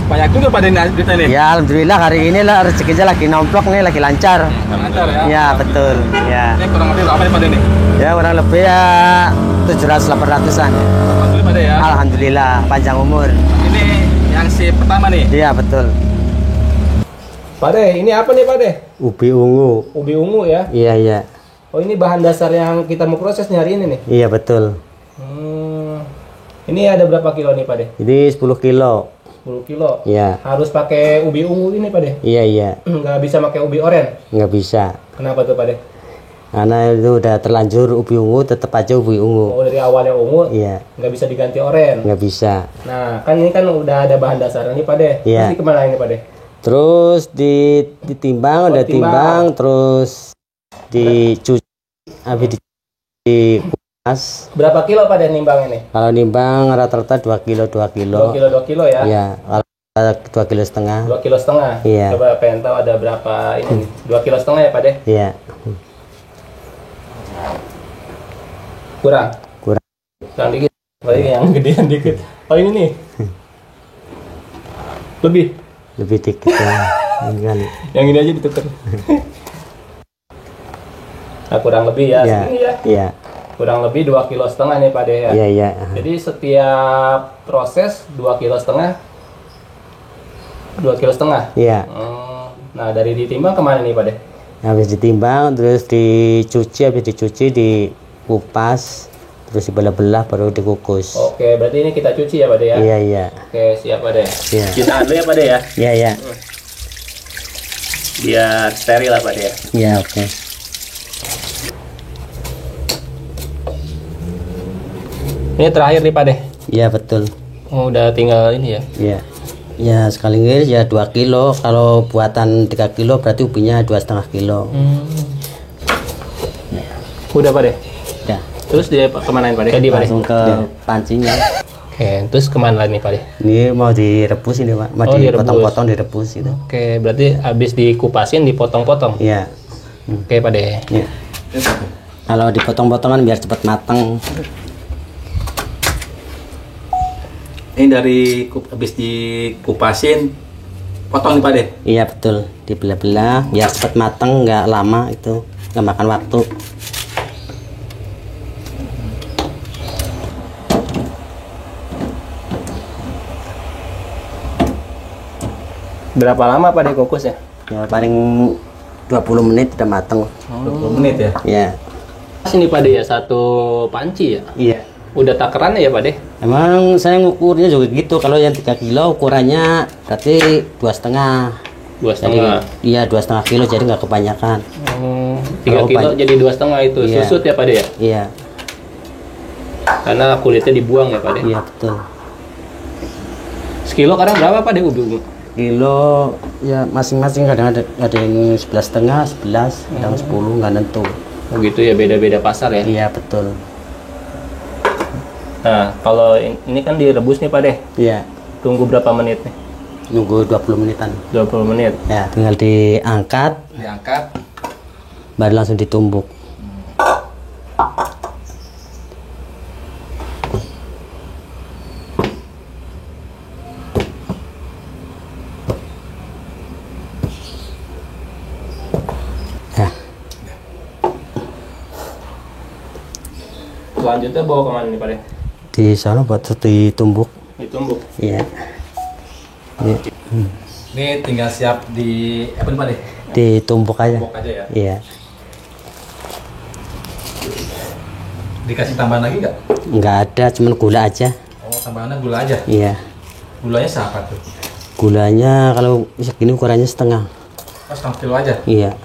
banyak juga pada duitnya nih. Ya alhamdulillah hari ini lah rezekinya lagi nomplok nih, lagi lancar. Lancar ya. Ya betul. Ya. Ini kurang lebih berapa nih pada nih? Ya kurang lebih ya 700-800-an. Alhamdulillah pada ya. Alhamdulillah panjang umur. Ini yang si pertama nih. Iya betul. Pade, ini apa nih Pade? Ubi ungu. Ubi ungu ya. Iya iya. Oh ini bahan dasar yang kita mau proses nih hari ini nih. Iya betul. Ini ada berapa kilo nih Pade? Ini 10 kilo. 10 kilo. Iya. Harus pakai ubi ungu ini Pade? Iya iya. Nggak bisa pakai ubi oren? Nggak bisa. Kenapa tuh Pade? Karena itu udah terlanjur ubi ungu, tetap aja ubi ungu. Oh dari awalnya ungu, Iya. nggak bisa diganti oren? Nggak bisa. Nah kan ini kan udah ada bahan dasarnya nih Pade. Iya. Terus kemana ini Pade? Terus ditimbang, udah timbang, terus dicuci, habis dikupas. Berapa kilo Pade nimbang ini? Kalau nimbang rata-rata 2 kilo 2 kilo. 2 kilo ya? Iya, kalau 2 kilo setengah. 2 kilo setengah. Iya. Coba pengen tahu ada berapa ini nih? 2 kilo setengah ya Pade? Iya. Kurang. Kurang. Dikit. Paling yang gedean dikit. Oh ini nih. Lebih dikit ya. Ini kan. Yang ini aja ditukar. Nah, kurang lebih ya, Iya. segini ya. Iya. Kurang lebih 2 kilo setengah nih Pade ya. Iya, iya. Jadi setiap proses 2 kilo setengah. 2 kilo setengah. Iya. Nah, dari ditimbang kemana nih Pade? Habis ditimbang, terus habis dicuci dikupas, terus dibelah-belah baru dikukus. Oke, berarti ini kita cuci ya Pade ya? Iya, iya. Oke, siap Pade. Iya. Kita dulu ya Pade ya? Iya, iya. Biar steril lah Pade ya. Iya, oke. Ini terakhir nih Pade. Iya, betul. Oh, udah tinggal ini ya. Iya. Ya, sekali ngiris ya 2 kilo. Kalau buatan 3 kilo berarti ubinya 2,5 kilo. Udah Pade. Ya. Terus dia kemana Pade? Jadi Pade. Langsung ke pancinya. Oke, terus kemana lagi nih Pade? Ini mau direbus ini, Pak. Mau dipotong-potong direbus gitu. Oke, berarti habis dikupasin dipotong-potong. Iya. Oke Pade. Iya. Kalau dipotong-potongan biar cepat matang. Ini dari habis dikupasin potong nih Pade. Iya betul, dibelah-belah biar cepat matang, nggak lama itu, nggak makan waktu. Berapa lama Pade kukusnya? Ya paling 20 menit udah matang. 20 menit ya? Iya. Sini Pade ya, satu panci ya? Iya. Udah takarannya ya Pade? Emang saya ngukurnya juga gitu. Kalau yang 3 kilo ukurannya berarti 2,5. 2,5. Iya 2,5 kilo jadi nggak kebanyakan. 3 kilo jadi 2,5 itu. Iya. Susut ya Pade ya? Iya. Karena kulitnya dibuang ya Pade? Iya betul. Sekilo kadang berapa Pade ubi? Kilo ya masing-masing, kadang ada yang 11,5, 11, kadang 10, nggak nentu. Oh gitu ya, beda-beda pasar ya? Iya betul. Nah, kalau ini kan direbus nih Pade. Iya. Tunggu berapa menit nih? Nunggu 20 menitan. 20 menit. Ya, tinggal diangkat, baru langsung ditumbuk. Ya. Selanjutnya bawa kemana nih Pade? Di sana buat ditumbuk. Ditumbuk. Iya. Iya. Ini tinggal siap di apa nih Pade? Ditumbuk aja. Tumbuk aja ya. Iya. Dikasih tambahan lagi nggak? Nggak ada, cuman gula aja. Oh, tambahannya gula aja. Iya. Gulanya siapa tuh? Gulanya kalau segini ukurannya setengah. Oh, setengah kilo aja? Iya.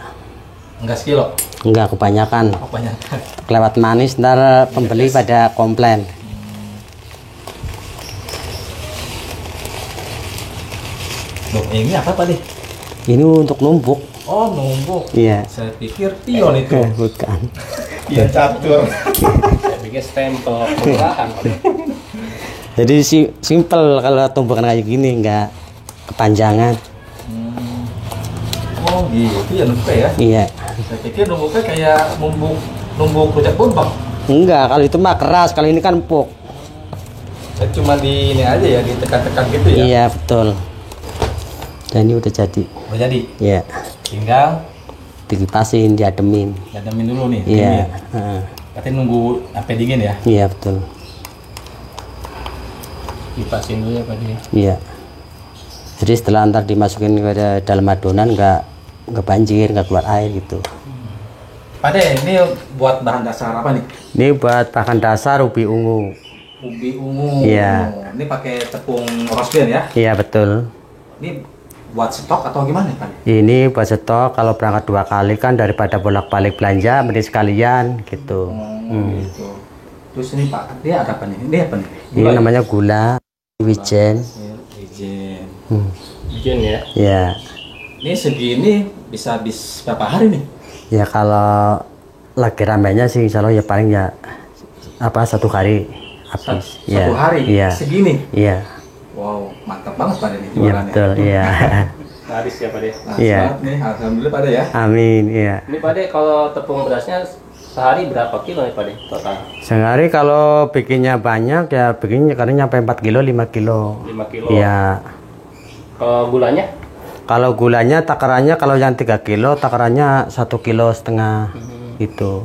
Enggak sekilo? Enggak kebanyakan. Oh, banyak. Kelewat manis ntar pembeli pada komplain. Loh, ini apa Pade? Ini untuk numbuk. Oh, numbuk. Iya. Saya pikir pion itu. Bukan. Pion catur. Saya pikir stempel kelurahan. Jadi simple kalau tumbukan kayak gini, nggak kepanjangan. Oh gitu ya numbuknya ya? Iya. Saya pikir numbuknya kayak numbuk rujak buntok. Enggak, kalau itu mah keras, kalau ini kan empuk. Cuma di ini aja ya, ditekan-tekan gitu ya? Iya betul. Dan ini udah jadi. Udah jadi. Ya, Tinggal dikipasin, diademin. diademin dulu nih. Iya. Dingin. Berarti nunggu sampai dingin ya. Iya betul. Kipasin dulu ya Pak De. Iya. Jadi setelah ntar dimasukin ke dalam adonan nggak banjir, nggak keluar air gitu. Pak De, ini buat bahan dasar apa nih? Ini buat bahan dasar ubi ungu. Ubi ungu. Iya. Ini pakai tepung roast bean ya? Iya betul. Ini buat stok atau gimana Pak De? Ini buat stok, kalau berangkat 2 kali kan daripada bolak-balik belanja, mending sekalian gitu. Gitu. Terus ini Pak, dia ada apa nih? Ini apa nih? Ini namanya gula, wijen. Wijen. Bikin ya. Ya, Ini segini bisa habis berapa hari nih? ya kalau lagi ramainya sih, insya Allah ya paling ya 1 hari habis. Satu hari? Iya. Segini? Iya. Wow, mantap banget Pak De nih Iya jualannya. betul. Iya. Habis ya Pak De. Nah, Iya. semangat nih, alhamdulillah Pak De ya. Amin. Iya. Ini Pak De kalau tepung berasnya sehari berapa kilo nih Pak De total? Sehari kalau bikinnya banyak ya bikinnya kadang nyampe 4 kilo, 5 kilo. 5 kilo. Iya. Kalau gulanya? Kalau gulanya takarannya kalau yang 3 kilo takarannya 1,5 kilo gitu.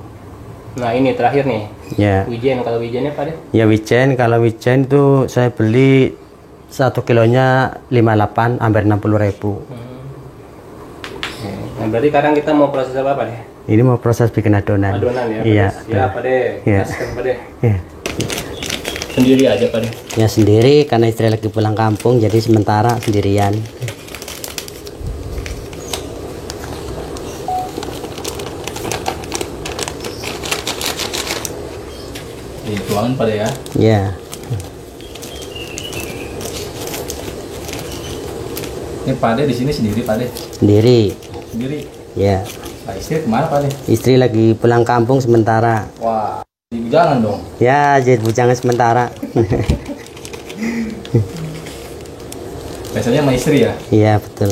Nah ini terakhir nih. Ya. Wijen, kalau wijennya Pak De? Ya wijen, kalau wijen itu saya beli 1 kilonya 58, hampir 60.000. Nah berarti sekarang kita mau proses apa Pak De? Ini mau proses bikin adonan. Adonan ya Pak Iya. De? Ya Pak De. Iya. Kasihkan Pak De. Iya. Sendiri aja Pak De. Ya sendiri karena istri lagi pulang kampung jadi sementara sendirian. Dituangin Pak De ya. Ya, Ini Pak De di sini sendiri Pak De. sendiri. Sendiri. Ya. Nah, istri kemana Pak De? Istri lagi pulang kampung sementara. Wah, di jalan dong. Ya, jadi bujangan sementara. Biasanya sama istri ya. Iya, betul.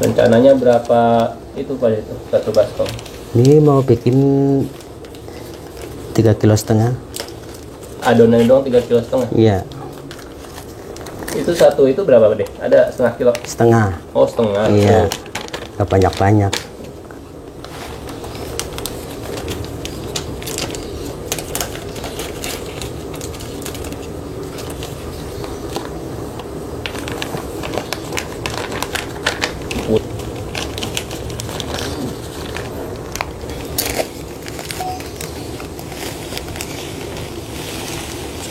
Rencananya berapa itu Pak De itu satu baskom? Ini mau bikin 3,5 kilo. Adonan doang 3,5 kilo. Iya, Itu satu itu berapa Pak De? Ada setengah kilo? setengah. Oh setengah. Iya, Oh. nggak banyak-banyak.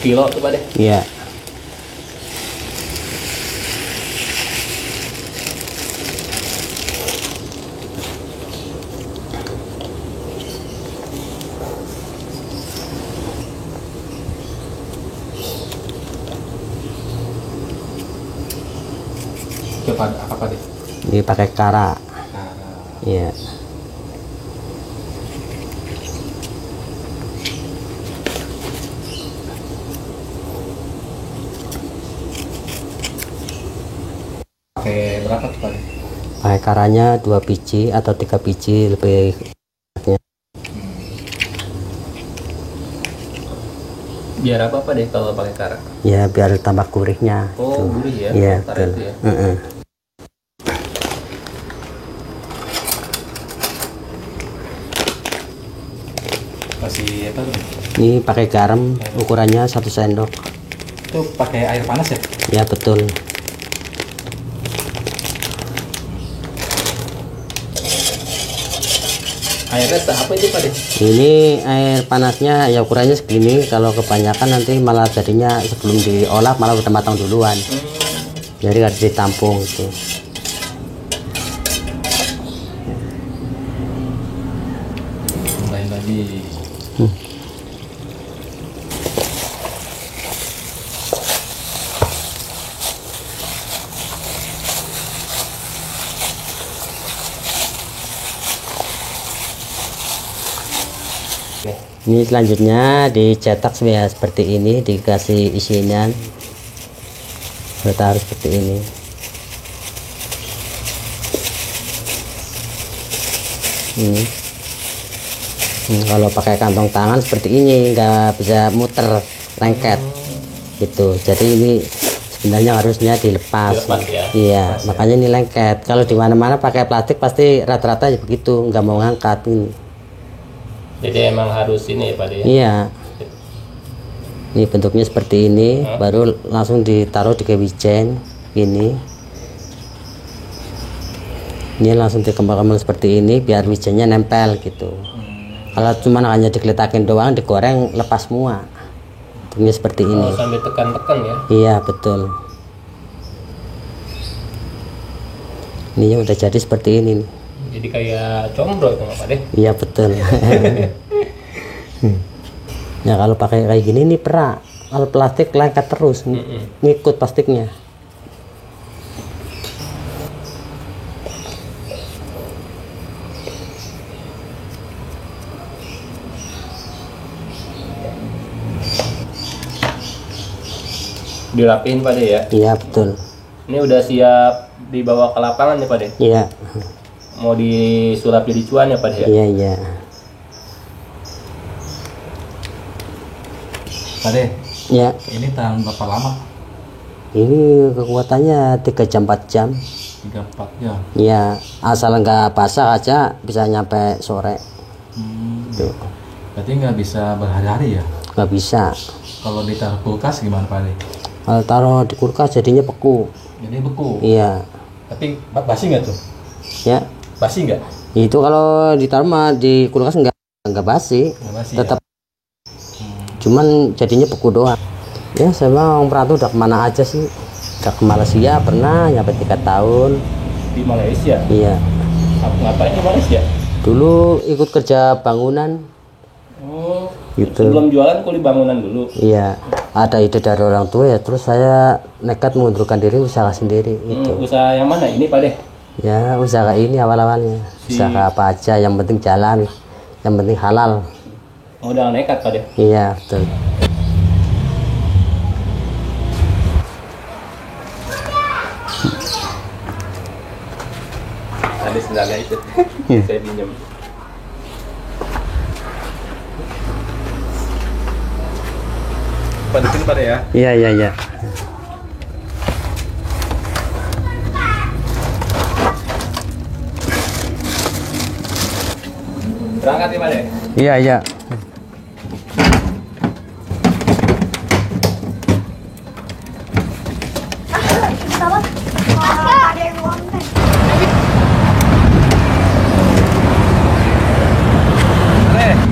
Kilo tuh Pak De. Iya. Itu apa Pak De? Ini pakai kara. Nah, Iya. pakai berapa tuh Pak De? Pakai karanya 2 biji atau 3 biji lebih. Biar apa Pak De kalau pakai karak? Ya biar tambah gurihnya. Oh Tuh. gurih ya. Iya, Karak betul. itu ya. Heeh. Masih apa tuh? Ini pakai garam ukurannya 1 sendok. Itu pakai air panas ya? Ya betul. Airnya apa itu Pak De? Ini air panasnya ya ukurannya segini. Kalau kebanyakan nanti malah jadinya sebelum diolah malah udah matang duluan. Jadi harus ditampung gitu. Lain lagi. Ini selanjutnya dicetak ya seperti ini, dikasih isinan. Kita harus seperti ini. Ini Kalau pakai kantong tangan seperti ini nggak bisa muter lengket gitu. Jadi ini sebenarnya harusnya dilepas. Dilepas ya? Iya, makanya ini lengket. Kalau di mana-mana pakai plastik pasti rata-rata ya begitu, nggak mau ngangkat ini. Jadi emang harus ini ya Pak De? Iya. Ini bentuknya seperti ini, baru langsung ditaruh di kewijen gini. Ini langsung dikembang-kembang seperti ini biar wijennya nempel gitu. Kalau cuma hanya digeletakin doang, digoreng lepas semua. Bentuknya seperti ini. Oh, sambil tekan-tekan ya? Iya betul. Ini udah jadi seperti ini nih. Jadi kayak combro itu Pak De? Iya betul. Ya kalau pakai kayak gini nih perak. Kalau plastik lengket terus, ngikut plastiknya. Dirapiin Pak De ya? Iya betul. Ini udah siap dibawa ke lapangan ya Pak De? Iya. Mau disulap jadi cuan ya Pak De? Iya iya. Pak De, Ya. ini tahan berapa lama? Ini kekuatannya 3 jam 4 jam. 3-4 jam. Ya asal nggak basah aja bisa nyampe sore. Tuh. Berarti nggak bisa berhari-hari ya? Nggak bisa. Kalau ditaruh kulkas gimana Pak De? Kalau taruh di kulkas jadinya beku. Jadi beku. Iya. Tapi basi nggak tuh? Ya. Basi nggak? Itu kalau ditaruh mah di kulkas nggak basi. Nggak basi. Tetap. Cuman jadinya beku doang. Ya saya bang perantau udah kemana aja sih. Udah ke Malaysia pernah nyampe 3 tahun. Di Malaysia? Iya. Ngapain di Malaysia? Dulu ikut kerja bangunan. Oh, Gitu. sebelum jualan kuli bangunan dulu? Iya. Ada ide dari orang tua ya. Terus saya nekat mengundurkan diri usaha sendiri. Gitu. Usaha yang mana ini Pak De? Ya usaha ini awal-awalnya. Usaha apa aja yang penting jalan. Yang penting halal. Oh, udah nekat Pak De? Iya betul. Ada sendalnya itu. Saya pinjam. Penting Pak De ya? Iya iya iya. Berangkat ya Pak De? Iya iya.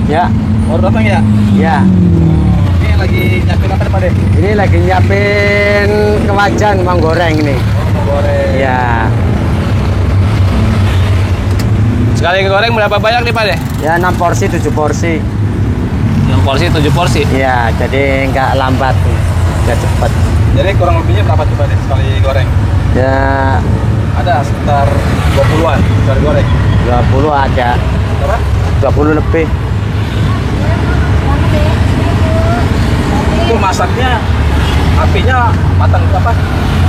Ya. Mau datang ya? Ya. Ini lagi nyiapin apa Pak De? Ini lagi nyiapin kewajan mau goreng ini. Goreng. Ya. Sekali goreng berapa banyak nih Pak De? Ya 6 porsi 7 porsi. 6 porsi, 7 porsi? Ya jadi nggak lambat, nggak cepat. Jadi kurang lebihnya berapa tuh Pak De sekali goreng? Ya Ada sekitar 20-an sekali goreng. 20 ada. Berapa? 20 lebih. Itu masaknya apinya matang apa?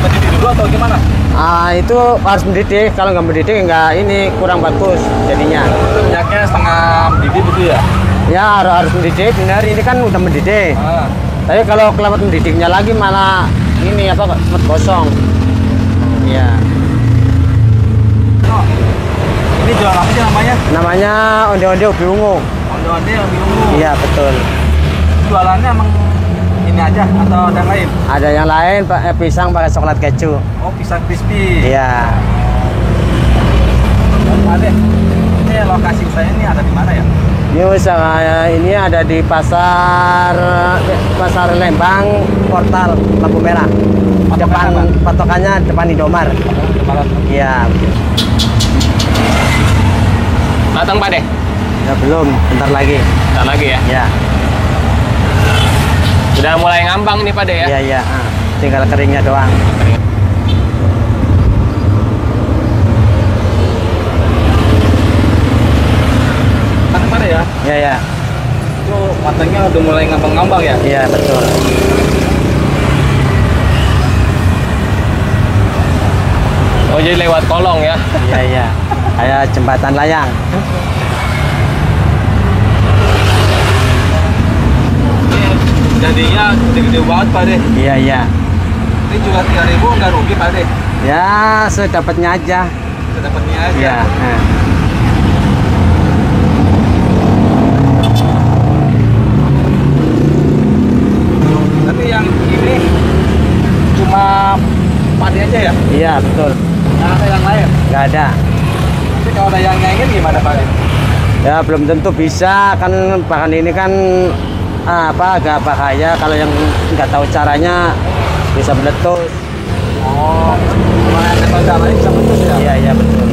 Mendidih dulu atau gimana? Ah itu harus mendidih. Kalau nggak mendidih nggak ini kurang bagus jadinya. Minyaknya setengah mendidih gitu ya? Ya harus mendidih benar. Ini kan udah mendidih. Ah. Tapi kalau kelewat mendidihnya lagi malah ini apa cepet gosong. Ya. Oh, ini jual apa sih namanya? Namanya onde-onde ubi ungu. Onde-onde yang ungu. Iya betul. Jualannya emang ini aja atau ada yang lain? Ada yang lain pisang pakai coklat keju. Oh, pisang crispy. Iya. Pak De, ini lokasi usahanya ini ada di mana ya? Ini usaha ini ada di pasar Lembang, Portal lampu merah. Depan patokannya depan Indomar. Iya. Matang Pak De? Ya belum, bentar lagi. Bentar lagi ya? Ya. Sudah mulai ngambang nih Pak De ya? Iya iya. Tinggal keringnya doang. Kan Pak De ya? Iya iya. Itu matangnya udah mulai ngambang-ngambang ya? Iya betul. Oh jadi lewat kolong ya? Iya iya. Kayak jembatan layang. Jadinya gede-gede banget Pak De. Iya, iya. Ini juga 3.000 nggak rugi Pak De. Ya, sedapatnya aja. Sedapatnya aja. Iya. Nah. Tapi yang ini cuma padi aja ya? Iya, betul. Nggak ada yang lain. Nggak ada. Tapi kalau ada yang nyaingin gimana Pak De? Ya, belum tentu bisa. Kan bahan ini kan agak bahaya. Kalau yang nggak tahu caranya bisa meletus. Oh, cuma yang nempel caranya bisa putus ya? Iya, iya, betul.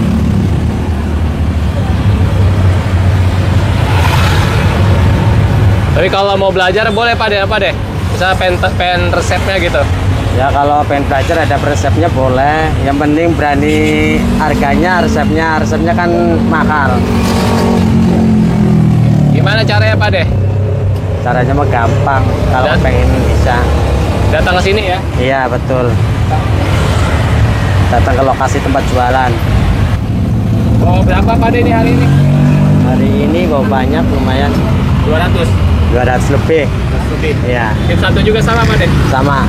Tapi kalau mau belajar boleh Pak De, apa deh? Bisa pen resepnya gitu. Ya, kalau pengen belajar ada resepnya boleh. Yang penting berani harganya, resepnya kan mahal. Gimana caranya Pak De? Caranya mah gampang kalau Dan- pengen bisa. Datang ke sini ya. Iya, betul. Datang ke lokasi tempat jualan. Oh, berapa Pak De ini hari ini? Hari ini bawa banyak, lumayan 200 200 lebih. lebih. Iya, Tim satu juga sama Pak De. sama.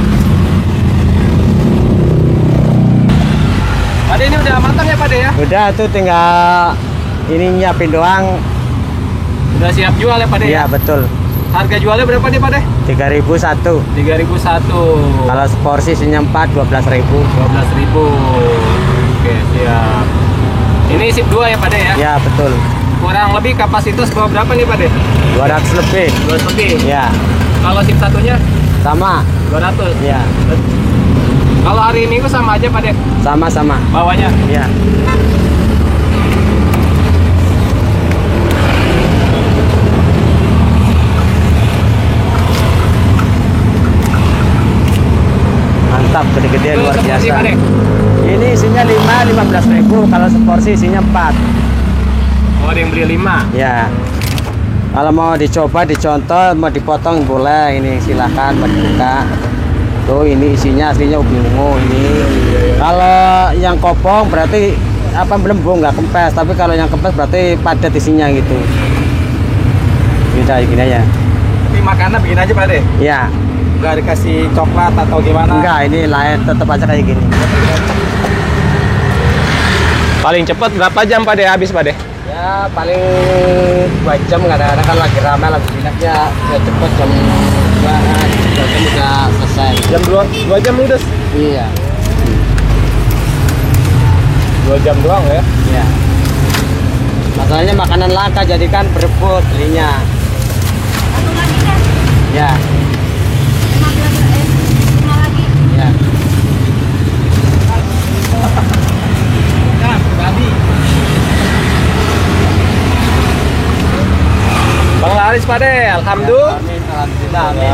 Pak De ini udah matang ya Pak De ya? Udah tuh tinggal ini nyiapin doang. Udah siap jual ya Pak De? Iya, betul. Harga jualnya berapa nih Pak De? 3.001. 3.001. Kalau seporsi isinya 4, 12.000. 12.000. Oke, siap. Ini sip 2 ya Pak De ya? Ya, betul. Kurang lebih kapasitas bawa berapa nih Pak De? 200 lebih. 200 lebih. Ya, Kalau sip satunya sama. 200. Ya, Kalau hari Minggu sama aja Pak De sama-sama. bawanya. Ya. Mantap, gede-gede Itu luar seporsi, biasa. Pak De? Ini isinya 5, 15.000. Kalau seporsi isinya 4. Oh, ada yang beli 5. Ya. Kalau mau dicoba, dicontoh, mau dipotong boleh. Ini silahkan mau dibuka. Tuh, ini isinya aslinya ubi ungu ini. Kalau yang kopong berarti apa belembung, nggak kempes. Tapi kalau yang kempes berarti padat isinya gitu. Bisa gini aja. Tapi makanan begini aja Pak De? Ya, Nggak dikasih coklat atau gimana? enggak, ini lain tetap aja kayak gini. Paling cepat berapa jam Pak De habis Pak De? Ya paling 2 jam, kadang-kadang kan lagi ramai lagi minatnya ya cepet jam 2 jam udah selesai. Jam 2 jam ludes. Iya. 2 jam doang ya. Iya. Masalahnya makanan langka jadi kan berebut belinya. Satu lagi kan? Ya, 5 lagi. ya. Nah, pribadi. Bang laris Pak De, alhamdulillah. Amin, alhamdulillah. Amin.